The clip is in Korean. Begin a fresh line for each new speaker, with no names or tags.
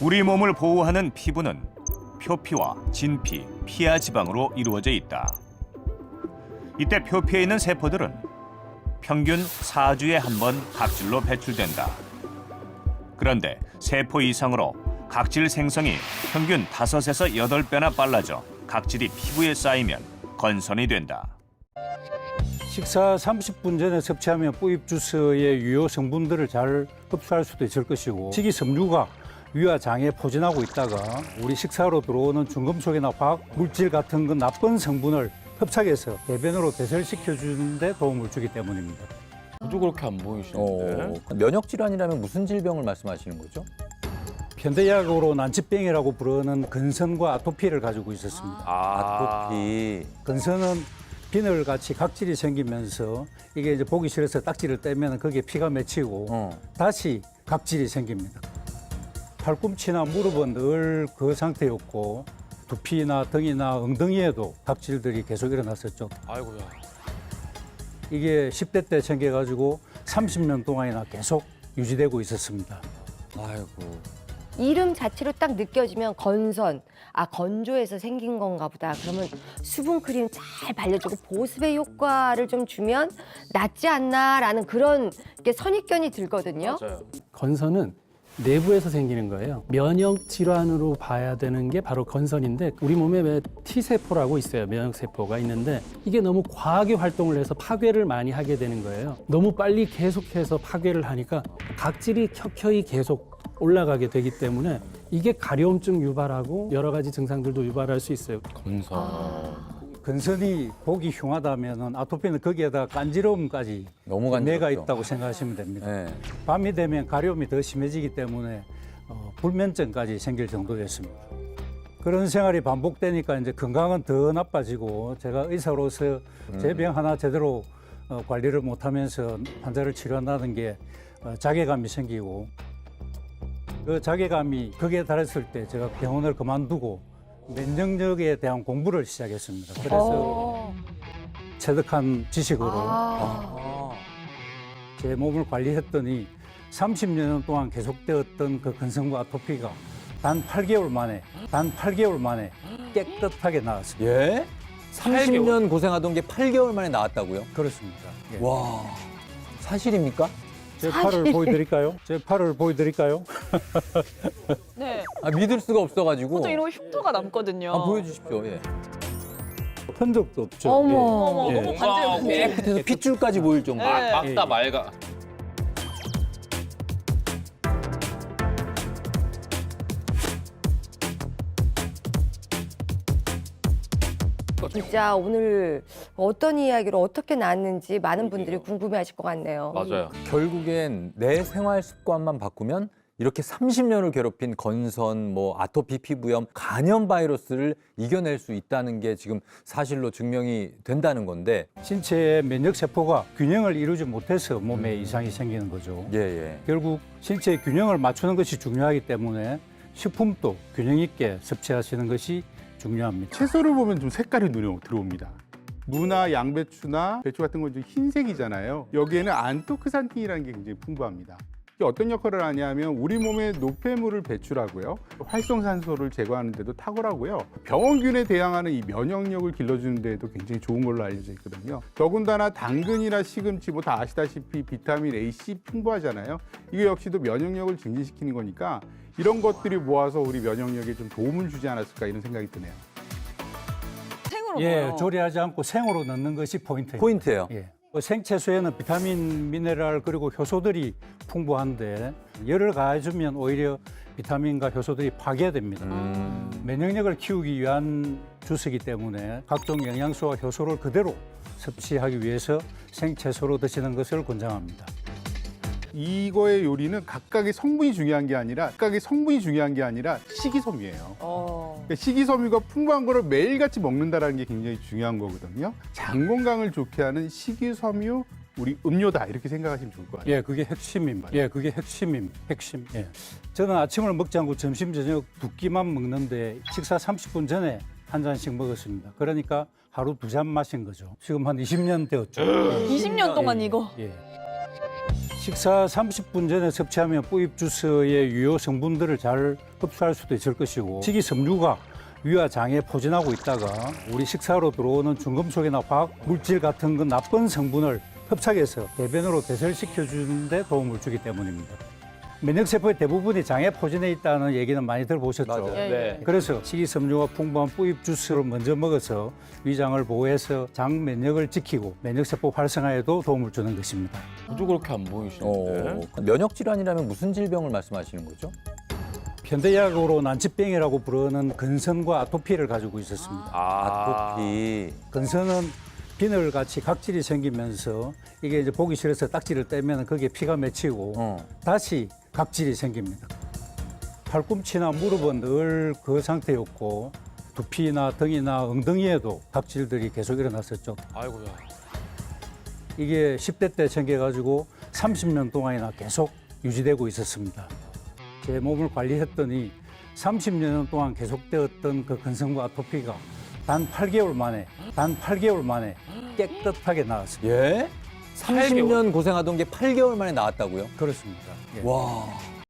우리 몸을 보호하는 피부는 표피와 진피, 피하 지방으로 이루어져 있다. 이때 표피에 있는 세포들은 평균 4주에 한 번 각질로 배출된다. 그런데 세포 이상으로 각질 생성이 평균 5에서 8배나 빨라져 각질이 피부에 쌓이면 건선이 된다.
식사 30분 전에 섭취하면 뿌입 주스의 유효 성분들을 잘 흡수할 수도 있을 것이고 식이섬유가 위와 장에 포진하고 있다가 우리 식사로 들어오는 중금속이나 화학 물질 같은 그 나쁜 성분을 흡착해서 배변으로 배설시켜 주는 데 도움을 주기 때문입니다.
저도 그렇게 안 보이시는데.
면역 질환이라면 무슨 질병을 말씀하시는 거죠?
현대의학으로 난치병이라고 부르는 근선과 아토피를 가지고 있었습니다.
아토피.
근선은 비늘같이 각질이 생기면서 이게 이제 보기 싫어서 딱지를 떼면 거기에 피가 맺히고 다시 각질이 생깁니다. 팔꿈치나 무릎은 늘 그 상태였고 두피나 등이나 엉덩이에도 각질들이 계속 일어났었죠.
아이고야.
이게 10대 때 생겨가지고 30년 동안이나 계속 유지되고 있었습니다.
아이고.
이름 자체로 딱 느껴지면 건선, 아 건조해서 생긴 건가 보다. 그러면 수분 크림 잘 발려주고 보습의 효과를 좀 주면 낫지 않나라는 그런 게 선입견이 들거든요.
맞아요.
건선은 내부에서 생기는 거예요. 면역 질환으로 봐야 되는 게 바로 건선인데 우리 몸에 왜 T세포라고 있어요. 면역세포가 있는데 이게 너무 과하게 활동을 해서 파괴를 많이 하게 되는 거예요. 너무 빨리 계속해서 파괴를 하니까 각질이 켜켜이 계속 올라가게 되기 때문에 이게 가려움증 유발하고 여러 가지 증상들도 유발할 수 있어요.
건선.
근선이 보기 흉하다면 아토피는 거기에다 간지러움까지
너무 간지럽죠.
내가 있다고 생각하시면 됩니다.
네.
밤이 되면 가려움이 더 심해지기 때문에 불면증까지 생길 정도였습니다. 그런 생활이 반복되니까 이제 건강은 더 나빠지고 제가 의사로서 제 병 하나 제대로 관리를 못하면서 환자를 치료한다는 게 자괴감이 생기고 그 자괴감이 극에 달했을 때 제가 병원을 그만두고 면역력에 대한 공부를 시작했습니다. 그래서 체득한 지식으로 제 몸을 관리했더니 30년 동안 계속되었던 그 근성과 아토피가 단 8개월 만에 깨끗하게 나았습니다.
예? 30년 고생하던 게 8개월 만에 나왔다고요?
그렇습니다. 예.
와. 사실입니까?
제 팔을 보여드릴까요? 제 팔을 보여드릴까요?
네.
아, 믿을 수가 없어가지고.
보통 이런 흉터가 남거든요.
아, 보여주십시오. 예.
흔적도 없죠.
어머.
어머,
예.
너무 반지름해.
깨끗해서 핏줄까지 보일 정도.
네.
막다 맑아.
진짜 오늘 어떤 이야기로 어떻게 나왔는지 많은 분들이 궁금해하실 것 같네요.
맞아요.
결국엔 내 생활 습관만 바꾸면 이렇게 30년을 괴롭힌 건선, 아토피 피부염, 간염 바이러스를 이겨낼 수 있다는 게 지금 사실로 증명이 된다는 건데.
신체의 면역 세포가 균형을 이루지 못해서 몸에 이상이 생기는 거죠.
예, 예.
결국 신체의 균형을 맞추는 것이 중요하기 때문에 식품도 균형 있게 섭취하시는 것이 중요합니다.
채소를 보면 좀 색깔이 눈에 들어옵니다. 무나 양배추나 배추 같은 건 좀 흰색이잖아요. 여기에는 안토크산틴이라는 게 굉장히 풍부합니다. 이게 어떤 역할을 하냐면 우리 몸에 노폐물을 배출하고요. 활성산소를 제거하는 데도 탁월하고요. 병원균에 대항하는 이 면역력을 길러주는 데에도 굉장히 좋은 걸로 알려져 있거든요. 더군다나 당근이나 시금치 다 아시다시피 비타민 A, C 풍부하잖아요. 이게 역시도 면역력을 증진시키는 거니까 이런 것들이 모아서 우리 면역력에 좀 도움을 주지 않았을까 이런 생각이 드네요.
생으로
예,
먹어요.
조리하지 않고 생으로 넣는 것이 포인트예요.
포인트예요.
예. 생채소에는 비타민, 미네랄 그리고 효소들이 풍부한데 열을 가해주면 오히려 비타민과 효소들이 파괴됩니다. 면역력을 키우기 위한 주스이기 때문에 각종 영양소와 효소를 그대로 섭취하기 위해서 생채소로 드시는 것을 권장합니다.
이거의 요리는 각각의 성분이 중요한 게 아니라 식이섬유예요. 그러니까 식이섬유가 풍부한 거를 매일같이 먹는다는 게 굉장히 중요한 거거든요. 장 건강을 좋게 하는 식이섬유 우리 음료다 이렇게 생각하시면 좋을 것 같아요.
예, 그게 핵심입니다. 핵심. 예. 저는 아침을 먹지 않고 점심, 저녁 두 끼만 먹는데 식사 30분 전에 한 잔씩 먹었습니다. 그러니까 하루 2잔 마신 거죠. 지금 한 20년 되었죠.
20년 동안 이거.
예. 식사 30분 전에 섭취하면 뿌입 주스의 유효 성분들을 잘 흡수할 수도 있을 것이고 식이섬유가 위와 장에 포진하고 있다가 우리 식사로 들어오는 중금속이나 화학 물질 같은 그 나쁜 성분을 흡착해서 배변으로 배설시켜 주는데 도움을 주기 때문입니다. 면역세포의 대부분이 장에 포진해 있다는 얘기는 많이 들어보셨죠?
맞아요.
예,
네.
그래서 식이섬유가 풍부한 뿌입 주스를 먼저 먹어서 위장을 보호해서 장 면역을 지키고 면역세포 활성화에도 도움을 주는 것입니다.
저도 그렇게 안 보이시는데.
면역 질환이라면 무슨 질병을 말씀하시는 거죠?
현대약으로 난치병이라고 부르는 근선과 아토피를 가지고 있었습니다.
아토피.
근선은 비늘같이 각질이 생기면서 이게 이제 보기 싫어서 딱지를 떼면 거기에 피가 맺히고 다시 각질이 생깁니다. 팔꿈치나 무릎은 늘 그 상태였고 두피나 등이나 엉덩이에도 각질들이 계속 일어났었죠.
아이고야.
이게 10대 때 생겨가지고 30년 동안이나 계속 유지되고 있었습니다. 제 몸을 관리했더니 30년 동안 계속되었던 그 근성과 아토피가 단 8개월 만에 깨끗하게 나았습니다.
예? 30년 고생하던 게 8개월 만에 나았다고요?
그렇습니다. 예.
와.